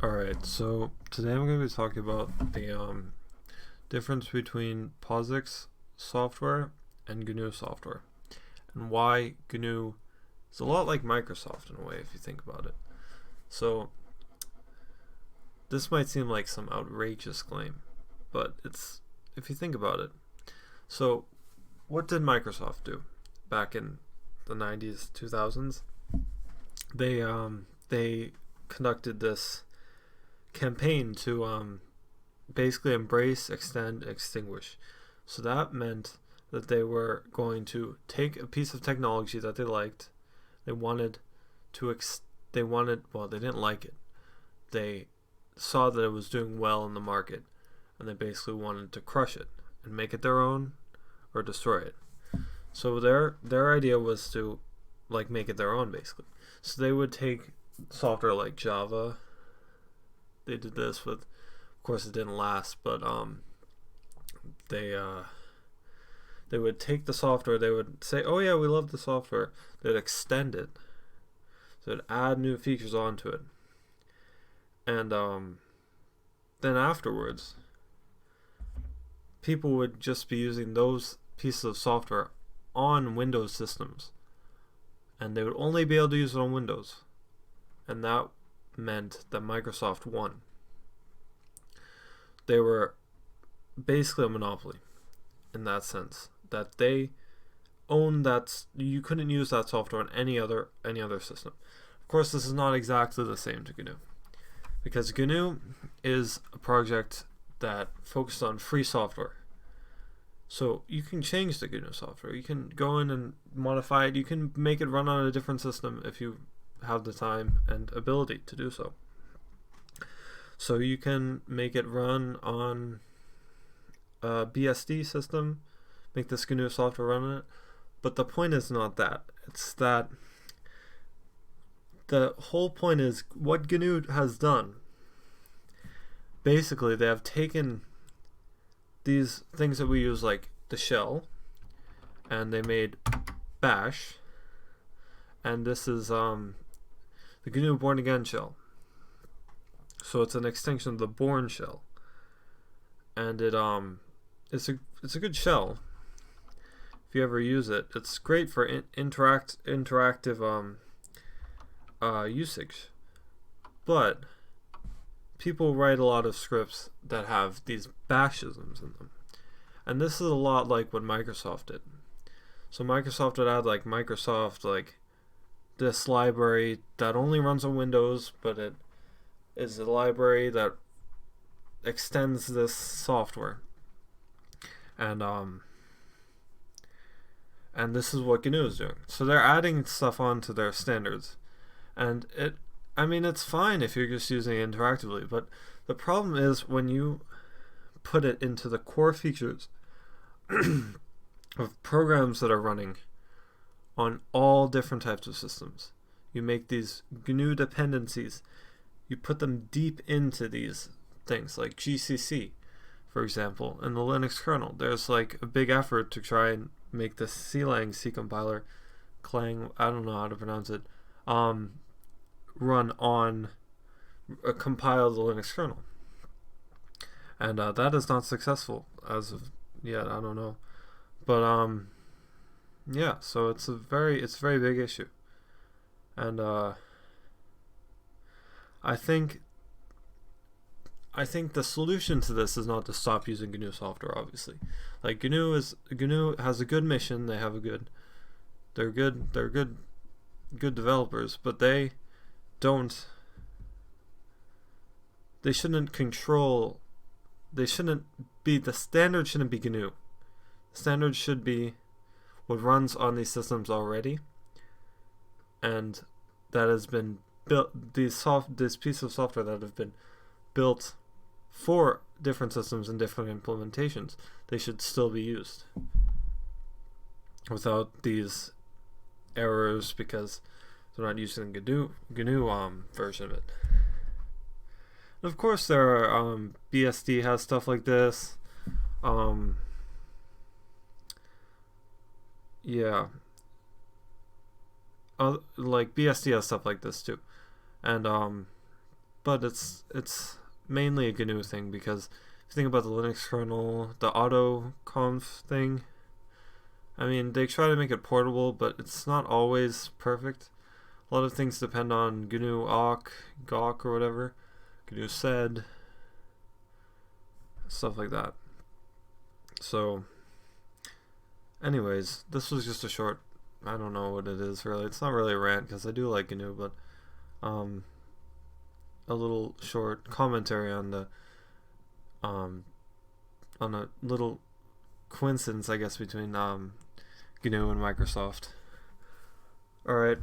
Alright, so today I'm going to be talking about the difference between POSIX software and GNU software, and why GNU is a lot like Microsoft in a way if you think about it. So this might seem like some outrageous claim, but it's, if you think about it. So what did Microsoft do back in the 90s, 2000s? They conducted this campaign to basically embrace, extend, extinguish. So that meant that they were going to take a piece of technology that they liked. They wanted to well, they didn't like it. They saw that it was doing well in the market, and they basically wanted to crush it and make it their own or destroy it. So their idea was to make it their own basically. So they would take software like Java. They did this with, of course it didn't last, but they would take the software, they would say, oh yeah, we love the software. They'd extend it. So they'd add new features onto it. And then afterwards, people would just be using those pieces of software on Windows systems. And they would only be able to use it on Windows. And that meant that Microsoft won. They were basically a monopoly in that sense, that they owned that. You couldn't use that software on any other system. Of course, this is not exactly the same to GNU, because GNU is a project that focused on free software. So you can change the GNU software. You can go in and modify it. You can make it run on a different system if you have the time and ability to do so. So you can make it run on a BSD system, make this GNU software run on it. But the point is not that. It's that the whole point is what GNU has done. Basically, they have taken these things that we use, like the shell, and they made bash, and this is the GNU Born Again shell. So it's an extension of the Born shell, and it's a good shell. If you ever use it, it's great for interactive usage. But people write a lot of scripts that have these bashisms in them, and this is a lot like what Microsoft did. So Microsoft would add this library that only runs on Windows, but it is a library that extends this software, and this is what GNU is doing. So they're adding stuff onto their standards, and it's fine if you're just using it interactively, but the problem is when you put it into the core features of programs that are running on all different types of systems. You make these GNU dependencies. You put them deep into these things, like GCC, for example, in the Linux kernel. There's a big effort to try and make the CLang C compiler, Clang, I don't know how to pronounce it, run on compile the Linux kernel, and that is not successful as of yet. I don't know, but yeah. So it's a very big issue, and I think the solution to this is not to stop using GNU software. Obviously, GNU has a good mission. They have they're good developers, but they shouldn't control. The standard shouldn't be GNU. The standard should be what runs on these systems already, and that has been built. This piece of software that have been built for different systems and different implementations, they should still be used without these errors because they're not using the GNU version of it. And of course, there are BSD has stuff like this. Yeah, BSD has stuff like this too, and but it's mainly a GNU thing, because if you think about the Linux kernel, the autoconf thing, I mean, they try to make it portable, but it's not always perfect. A lot of things depend on GNU awk, gawk, or whatever, GNU sed, stuff like that. So, anyways, this was just a short, I don't know what it is really. It's not really a rant, because I do like GNU, but a little short commentary on the on a little coincidence, I guess, between GNU and Microsoft. Alright,